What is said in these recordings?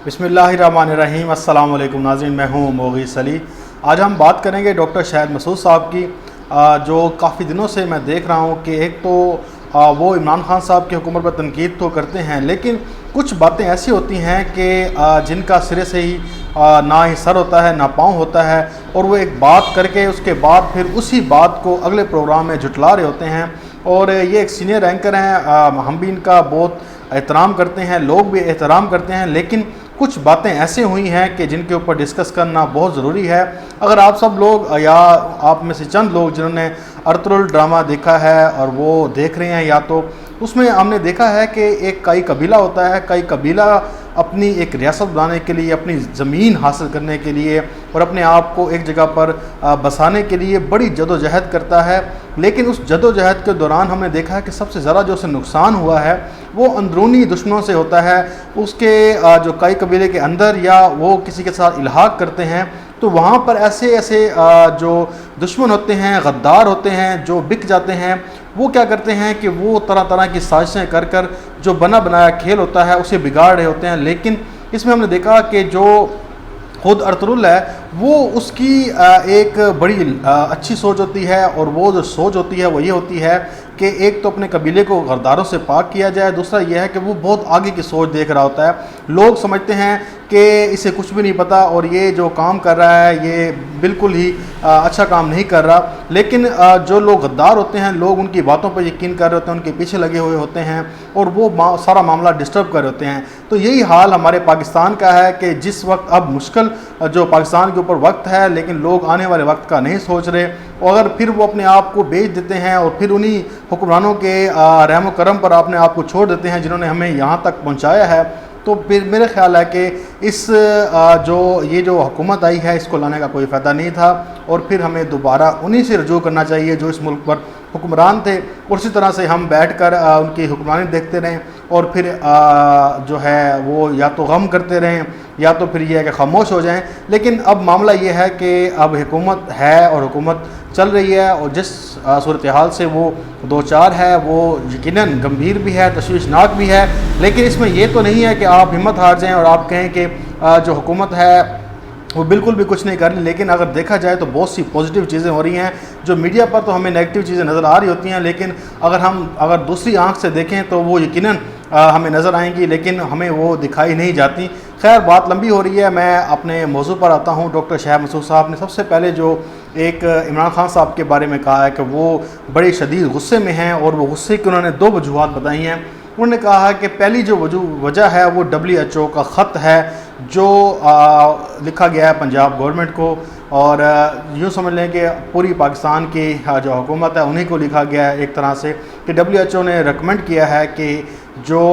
बिस्मिल्लाहिर्रहमानिर्रहीम। अस्सलाम वालेकुम नाज़रीन, मैं हूँ मोगीस अली। आज हम बात करेंगे डॉक्टर शाहिद मसूद साहब की, जो काफ़ी दिनों से मैं देख रहा हूँ कि एक तो वो इमरान खान साहब की हुकूमत पर तनकीद तो करते हैं, लेकिन कुछ बातें ऐसी होती हैं कि जिनका सिरे से ही ना ही सर होता है ना पाँव होता है, और वो एक बात करके उसके बाद फिर उसी बात को अगले प्रोग्राम में जुटला रहे होते हैं। और ये एक सीनियर एंकर हैं, हम भी इनका बहुत एहतराम करते हैं, लोग भी एहतराम करते हैं, लेकिन कुछ बातें ऐसे हुई हैं कि जिनके ऊपर डिस्कस करना बहुत ज़रूरी है। अगर आप सब लोग या आप में से चंद लोग जिन्होंने अर्तुगरुल ड्रामा देखा है और वो देख रहे हैं, या तो उसमें हमने देखा है कि एक कई कबीला होता है, कई कबीला अपनी एक रियासत बनाने के लिए, अपनी ज़मीन हासिल करने के लिए और अपने आप को एक जगह पर बसाने के लिए बड़ी जदोजहद करता है। लेकिन उस जदोजहद के दौरान हमने देखा है कि सबसे ज़्यादा जो उसे नुकसान हुआ है वो अंदरूनी दुश्मनों से होता है। उसके जो कई कबीले के अंदर या वो किसी के साथ इल्हाक करते हैं, तो वहाँ पर ऐसे ऐसे जो दुश्मन होते हैं, गद्दार होते हैं, जो बिक जाते हैं, वो क्या करते हैं कि वो तरह तरह की साजिशें कर कर जो बना बनाया खेल होता है उसे बिगाड़ रहे होते हैं। लेकिन इसमें हमने देखा कि जो खुद अर्तुगरुल है वो उसकी एक बड़ी अच्छी सोच होती है, और वो जो सोच होती है वो ये होती है कि एक तो अपने कबीले को गद्दारों से पाक किया जाए, दूसरा यह है कि वो बहुत आगे की सोच देख रहा होता है। लोग समझते हैं कि इसे कुछ भी नहीं पता और ये जो काम कर रहा है ये बिल्कुल ही अच्छा काम नहीं कर रहा, लेकिन जो लोग गद्दार होते हैं, लोग उनकी बातों पर यकीन कर रहे होते हैं, उनके पीछे लगे हुए होते हैं और वो सारा मामला डिस्टर्ब कर रहे होते हैं। तो यही हाल हमारे पाकिस्तान का है कि जिस वक्त अब मुश्किल जो पाकिस्तान के ऊपर वक्त है, लेकिन लोग आने वाले वक्त का नहीं सोच रहे, और अगर फिर वो अपने आप को बेच देते हैं और फिर उन्हीं हुक्मरानों के रहम करम पर अपने आप को छोड़ देते हैं जिन्होंने हमें यहाँ तक पहुँचाया है, तो फिर मेरा ख्याल है कि इस जो हुकूमत आई है इसको लाने का कोई फ़ायदा नहीं था, और फिर हमें दोबारा उन्हीं से रजू करना चाहिए जो इस मुल्क पर हुक्मरान थे, और उसी तरह से हम बैठ कर उनकी हुक्मरानी देखते रहें और फिर जो है वो या तो गम करते रहें या तो फिर ये है कि खामोश हो जाएं। लेकिन अब मामला ये है कि अब हुकूमत है और हुकूमत चल रही है, और जिस सूरत हाल से वो दो चार है वो यकीनन गंभीर भी है, तशवीशनाक भी है। लेकिन इसमें यह तो नहीं है कि आप हिम्मत हार जाएं और आप कहें कि जो हुकूमत है वो बिल्कुल भी कुछ नहीं कर रही। लेकिन अगर देखा जाए तो बहुत सी पॉजिटिव चीज़ें हो रही हैं, जो मीडिया पर तो हमें नेगेटिव चीज़ें नज़र आ रही होती हैं, लेकिन अगर दूसरी आंख से देखें तो वो यकीनन हमें नज़र आएंगी, लेकिन हमें वो दिखाई नहीं जाती। खैर, बात लंबी हो रही है, मैं अपने मौजू पर आता हूँ। डॉक्टर शाहिद मसूद साहब ने सबसे पहले जो एक इमरान खान साहब के बारे में कहा है कि वो बड़े शदीद गुस्से में हैं, और वो गुस्से की उन्होंने दो वजूहात बताई हैं। उन्होंने कहा है कि पहली जो वजह है वो WHO का ख़त है जो लिखा गया है पंजाब गवर्नमेंट को, और यूँ समझ लें कि पूरी पाकिस्तान की जो हुकूमत है उन्हीं को लिखा गया है एक तरह से, कि WHO ने रिकमेंड किया है कि जो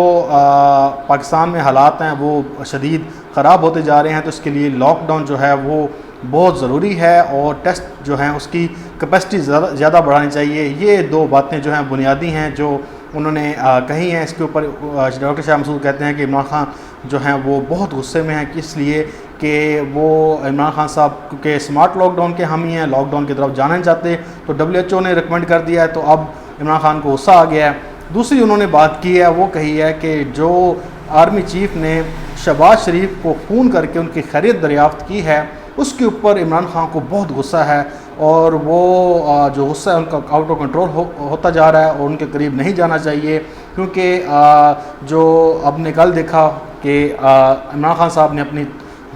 पाकिस्तान में हालात हैं वो शदीद ख़राब होते जा रहे हैं, तो इसके लिए लॉकडाउन जो है वो बहुत ज़रूरी है, और टेस्ट जो हैं उसकी कैपेसिटी ज़्यादा बढ़ानी चाहिए। ये दो बातें जो हैं बुनियादी हैं जो उन्होंने कही हैं। इसके ऊपर डॉक्टर शाहिद मसूद कहते हैं कि इमरान खान जो हैं वो बहुत गुस्से में हैं, इसलिए कि वो इमरान खान साहब के स्मार्ट लॉकडाउन के हामी हैं, लॉकडाउन की तरफ जाना नहीं चाहते, तो WHO ने रिकमेंड कर दिया है, तो अब इमरान खान को गुस्सा आ गया है। दूसरी उन्होंने बात की है, वो कही है कि जो आर्मी चीफ ने शहबाज शरीफ को फ़ोन करके उनकी खैरियत दरियाफ़्त की है, उसके ऊपर इमरान खान को बहुत गुस्सा है, और वो जो गुस्सा है उनका आउट ऑफ कंट्रोल होता जा रहा है, और उनके करीब नहीं जाना चाहिए। क्योंकि जो अब ने कल देखा कि इमरान खान साहब ने अपनी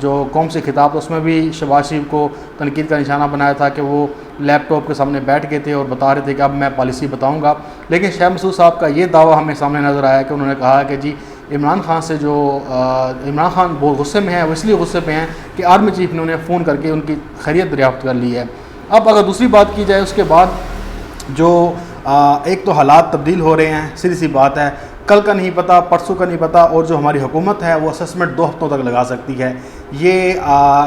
जो कौम से खिताब उसमें भी शहबाज शरीफ को तनकीद का निशाना बनाया था कि वो लैपटॉप के सामने बैठ गए थे और बता रहे थे कि अब मैं पॉलिसी बताऊंगा। लेकिन शाहिद मसूद साहब का ये दावा हमें सामने नज़र आया कि उन्होंने कहा कि जी इमरान खान से जो इमरान खान बहुत गुस्से में है, वो इसलिए गुस्से में हैं कि आर्मी चीफ ने उन्हें फ़ोन करके उनकी खैरियत दरियाफ्त कर ली है। अब अगर दूसरी बात की जाए उसके बाद जो एक तो हालात तब्दील हो रहे हैं, सीधी सी बात है, कल का नहीं पता, परसों का नहीं पता, और जो हमारी हुकूमत है वो असेसमेंट 2 हफ्तों तक लगा सकती है। ये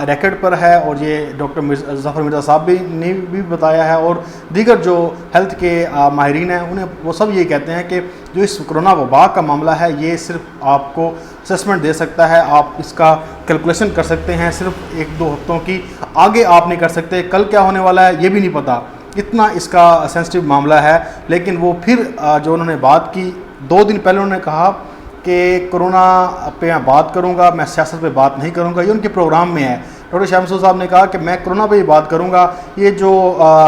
रिकॉर्ड पर है, और ये डॉक्टर ज़फ़र मिर्ज़ा साहब ने भी बताया है, और दीगर जो हेल्थ के माहिरीन हैं उन्हें वो सब ये कहते हैं कि जो इस कोरोना वबा का मामला है ये सिर्फ आपको असेसमेंट दे सकता है, आप इसका कैलकुलेशन कर सकते हैं सिर्फ 1-2 हफ्तों की, आगे आप नहीं कर सकते। कल क्या होने वाला है ये भी नहीं पता, इतना इसका सेंसिटिव मामला है। लेकिन वो फिर जो उन्होंने बात की 2 दिन पहले उन्होंने कहा कि कोरोना पे मैं बात करूंगा, मैं सियासत पे बात नहीं करूंगा, ये उनके प्रोग्राम में है। डॉक्टर शाह मसूद साहब ने कहा कि मैं कोरोना पे ही बात करूंगा, ये जो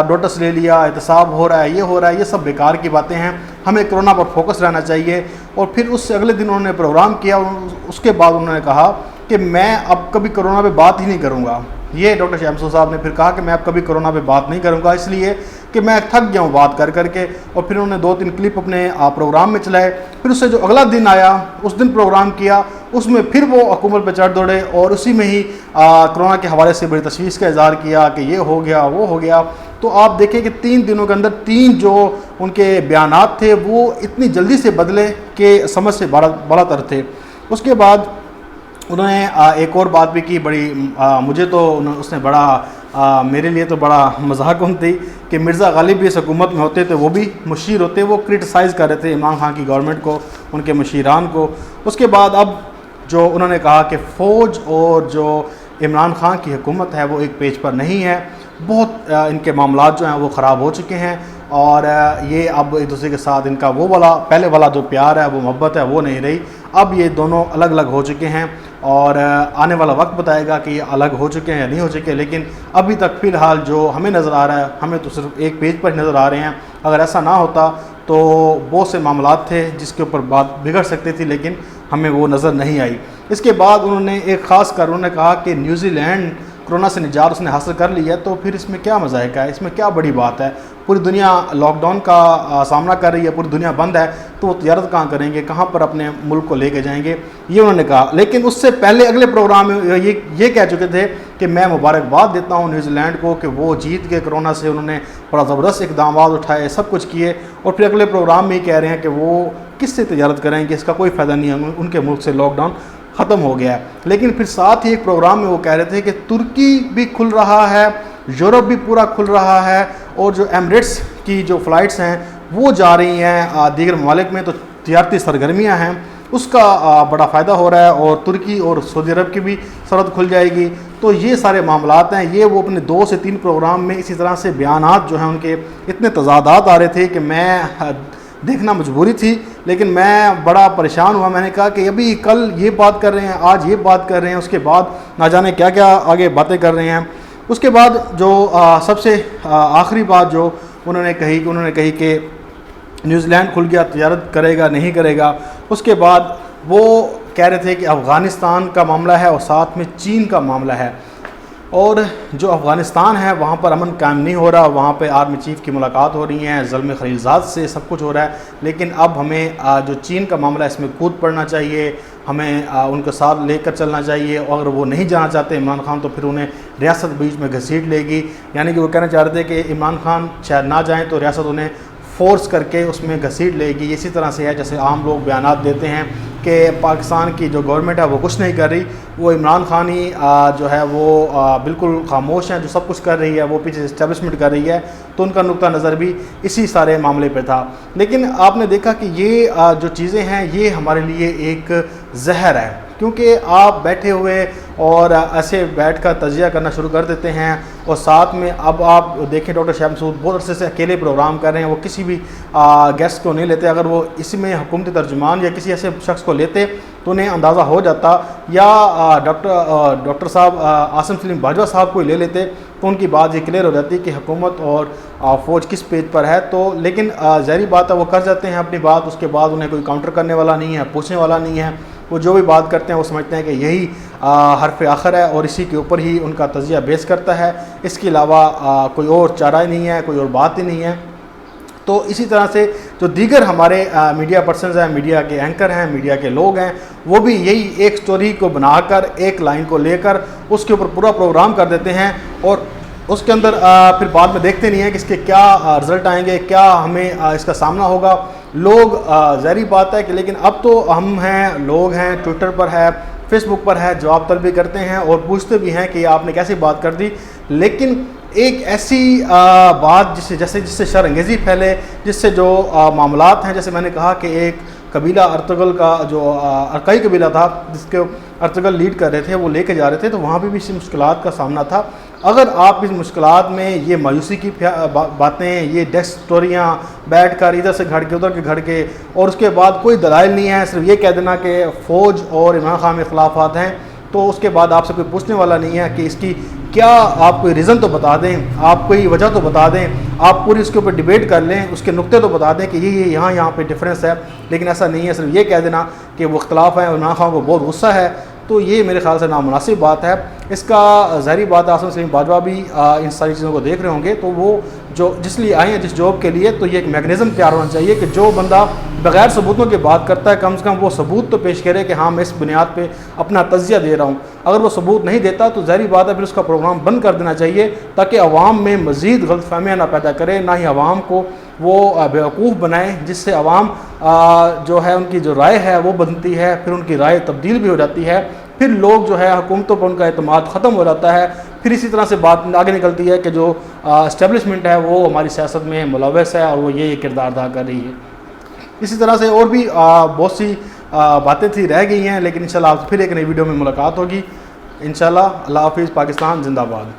नोटिस ले लिया, एहतसाब हो रहा है, ये सब बेकार की बातें हैं, हमें कोरोना पर फोकस रहना चाहिए। और फिर उससे अगले दिन उन्होंने प्रोग्राम किया, उसके बाद उन्होंने कहा कि मैं अब कभी कोरोना पे बात ही नहीं करूंगा। ये डॉक्टर शाह मसूद साहब ने फिर कहा कि मैं अब कभी कोरोना पे बात नहीं करूंगा, इसलिए कि मैं थक गया हूँ बात कर करके। और फिर उन्होंने 2-3 क्लिप अपने प्रोग्राम में चलाए। फिर उससे जो अगला दिन आया, उस दिन प्रोग्राम किया, उसमें फिर वो हुकूमत पर चढ़ दौड़े और उसी में ही कोरोना के हवाले से बड़ी तशवीश का इज़हार किया कि ये हो गया, वो हो गया। तो आप देखें कि 3 दिनों के अंदर 3 जो उनके बयानात थे वो इतनी जल्दी से बदले कि समझ से बड़ा तर थे। उसके बाद उन्होंने एक और बात भी की, बड़ी मुझे तो उसने बड़ा मेरे लिए तो बड़ा मजाक थी कि मिर्ज़ा गालिब भी इस हुकूमत में होते, तो वो भी मुशीर होते, वो क्रिटिसाइज़ कर रहे थे इमरान खान की गवर्नमेंट को, उनके मुशीरान को। उसके बाद अब जो उन्होंने कहा कि फ़ौज और जो इमरान खान की हुकूमत है वो एक पेज पर नहीं है, बहुत इनके मामलात जो हैं वो ख़राब हो चुके हैं और ये अब एक दूसरे के साथ इनका वो वाला पहले वाला जो प्यार है, वो मोहब्बत है, वो नहीं रही। अब ये दोनों अलग अलग हो चुके हैं और आने वाला वक्त बताएगा कि ये अलग हो चुके हैं या नहीं हो चुके। लेकिन अभी तक फ़िलहाल जो हमें नज़र आ रहा है, हमें तो सिर्फ एक पेज पर नज़र आ रहे हैं। अगर ऐसा ना होता तो बहुत से मामलात थे जिसके ऊपर बात बिगड़ सकती थी, लेकिन हमें वो नज़र नहीं आई। इसके बाद उन्होंने एक ख़ास कर उन्होंने कहा कि न्यूजीलैंड कोरोना से निजात उसने हासिल कर ली है, तो फिर इसमें क्या मज़ाहिका है, इसमें क्या बड़ी बात है। पूरी दुनिया लॉकडाउन का सामना कर रही है, पूरी दुनिया बंद है, तो वो तजारत कहाँ करेंगे, कहाँ पर अपने मुल्क को लेके जाएंगे, ये उन्होंने कहा। लेकिन उससे पहले अगले प्रोग्राम में ये कह चुके थे कि मैं मुबारकबाद देता हूँ न्यूजीलैंड को कि वो जीत के कोरोना से उन्होंने बड़ा ज़बरदस्त इक़दाम उठाए, सब कुछ किए। और फिर अगले प्रोग्राम में ही कह रहे हैं कि वो किससे तजारत करेंगे, इसका कोई फ़ायदा नहीं है, उनके मुल्क से लॉकडाउन ख़त्म हो गया है। लेकिन फिर साथ ही एक प्रोग्राम में वो कह रहे थे कि तुर्की भी खुल रहा है, यूरोप भी पूरा खुल रहा है और जो एमिरेट्स की जो फ़्लाइट्स हैं वो जा रही हैं दीगर ममालिक में, तो तिजारती सरगर्मियाँ हैं, उसका बड़ा फ़ायदा हो रहा है। और तुर्की और सऊदी अरब की भी सरहद खुल जाएगी। तो ये सारे मामलात हैं, ये वो अपने 2 से 3 प्रोग्राम में इसी तरह से बयानात जो हैं उनके इतने तज़ादात आ रहे थे कि मैं देखना मजबूरी थी, लेकिन मैं बड़ा परेशान हुआ। मैंने कहा कि अभी कल ये बात कर रहे हैं, आज ये बात कर रहे हैं, उसके बाद ना जाने क्या क्या आगे बातें कर रहे हैं। उसके बाद जो सबसे आखिरी बात जो उन्होंने कही कि न्यूजीलैंड खुल गया, तजारत करेगा नहीं करेगा। उसके बाद वो कह रहे थे कि अफ़गानिस्तान का मामला है और साथ में चीन का मामला है, और जो अफ़गानिस्तान है वहाँ पर अमन कायम नहीं हो रहा, वहाँ पे आर्मी चीफ़ की मुलाकात हो रही है, ज़ुल्म खलीलज़ाद से सब कुछ हो रहा है। लेकिन अब हमें जो चीन का मामला है इसमें कूद पड़ना चाहिए, हमें उनके साथ लेकर चलना चाहिए। और अगर वो नहीं जाना चाहते इमरान खान, तो फिर उन्हें रियासत बीच में घसीट लेगी। यानी कि वो कहना चाह रहे थे कि इमरान खान शायद ना जाएँ तो रियासत उन्हें फ़ोर्स करके उसमें घसीट लेगी। इसी तरह से है जैसे आम लोग बयानात देते हैं कि पाकिस्तान की जो गवर्नमेंट है वो कुछ नहीं कर रही, वो इमरान खान ही जो है वो बिल्कुल खामोश हैं, जो सब कुछ कर रही है वो पीछे इस्टेब्लिशमेंट कर रही है। तो उनका नुक्ता नज़र भी इसी सारे मामले पे था। लेकिन आपने देखा कि ये जो चीज़ें हैं ये हमारे लिए एक जहर है, क्योंकि आप बैठे हुए और ऐसे बैठकर तजिया करना शुरू कर देते हैं। और साथ में अब आप देखें डॉक्टर शाह मसूद बहुत अरसे से अकेले प्रोग्राम कर रहे हैं, वो किसी भी गेस्ट को नहीं लेते। अगर वो इसमें हुकूमती तर्जुमान या किसी ऐसे शख्स को लेते तो उन्हें अंदाज़ा हो जाता, या डॉक्टर साहब आसिम सलीम बाजवा साहब को ले लेते तो उनकी बात ये क्लियर हो जाती कि हुकूमत और फ़ौज किस पेज पर है। तो लेकिन ज़ाहिर बात है वो कर जाते हैं अपनी बात, उसके बाद उन्हें कोई काउंटर करने वाला नहीं है, पूछने वाला नहीं है। वो जो भी बात करते हैं वो समझते हैं कि यही हरफ आखिर है और इसी के ऊपर ही उनका तजिया बेस करता है, इसके अलावा कोई और चारा ही नहीं है, कोई और बात ही नहीं है। तो इसी तरह से जो दीगर हमारे मीडिया पर्सनस हैं, मीडिया के एंकर हैं, मीडिया के लोग हैं, वो भी यही एक स्टोरी को बनाकर एक लाइन को लेकर उसके ऊपर पूरा प्रोग्राम कर देते हैं और उसके अंदर फिर बाद में देखते नहीं हैं कि इसके क्या रिज़ल्ट आएंगे, क्या हमें इसका सामना होगा। लोग ज़ाहिर बात है कि लेकिन अब तो हम हैं, लोग हैं, ट्विटर पर है, फेसबुक पर है, जवाब तलब भी करते हैं और पूछते भी हैं कि आपने कैसी बात कर दी। लेकिन एक ऐसी बात जिससे शर्मंगेज़ी फैले, जिससे जो मामलात हैं, जैसे मैंने कहा कि एक कबीला अर्तुगल का जो अरकाई कबीला था जिसके अर्तुगल लीड कर रहे थे, वो लेके जा रहे थे, तो वहाँ भी इसी मुश्किलात का सामना था। अगर आप इस मुश्किलात में ये मायूसी की बातें, ये डेस्क स्टोरियाँ बैठ कर इधर से घड़ के उधर के घड़ के, और उसके बाद कोई दलाइल नहीं है, सिर्फ ये कह देना कि फ़ौज और इमरान खान में इख्लाफात हैं, तो उसके बाद आपसे कोई पूछने वाला नहीं है कि इसकी क्या, आप कोई रीज़न तो बता दें, आप कोई वजह तो बता दें, आप पूरी उसके ऊपर डिबेट कर लें, उसके नुक्ते तो बता दें कि ये यहाँ पे डिफरेंस है। लेकिन ऐसा नहीं है, सिर्फ ये कह देना कि वो इख्तलाफ है और इमरान खान को बहुत गुस्सा है, तो ये मेरे ख्याल से नामुनासिब बात है। इसका ज़ाहिरी बात है आसिम सलीम बाजवा भी इन सारी चीज़ों को देख रहे होंगे, तो वो जो जिस लिए आए हैं, जिस जॉब के लिए, तो ये एक मैकेनिज़्म तैयार होना चाहिए कि जो बंदा बग़ैर सबूतों की बात करता है, कम से कम वो सबूत तो पेश करे कि हाँ मैं इस बुनियाद पे अपना तज़िया दे रहा हूँ। अगर वो सबूत नहीं देता तो ज़ाहिरी बात है फिर उसका प्रोग्राम बंद कर देना चाहिए, ताकि अवाम में मज़ीद गलतफ़हमियाँ ना पैदा करे, ना ही अवाम को वो बेवकूफ़ बनाए, जिससे अवाम जो है उनकी जो राय है वो बनती है, फिर उनकी राय तब्दील भी हो जाती है, फिर लोग जो है हुकूमतों पर उनका एतमाद ख़त्म हो जाता है। फिर इसी तरह से बात आगे निकलती है कि जो इस्टेब्लिशमेंट है वो हमारी सियासत में मुलव्वस है और वो ये किरदार अदा कर रही है। इसी तरह से और भी बहुत सी बातें थी रह गई हैं, लेकिन इंशाल्लाह फिर एक नई वीडियो में मुलाकात होगी। इंशाल्लाह। अल्लाह हाफ़िज़। पाकिस्तान जिंदाबाद।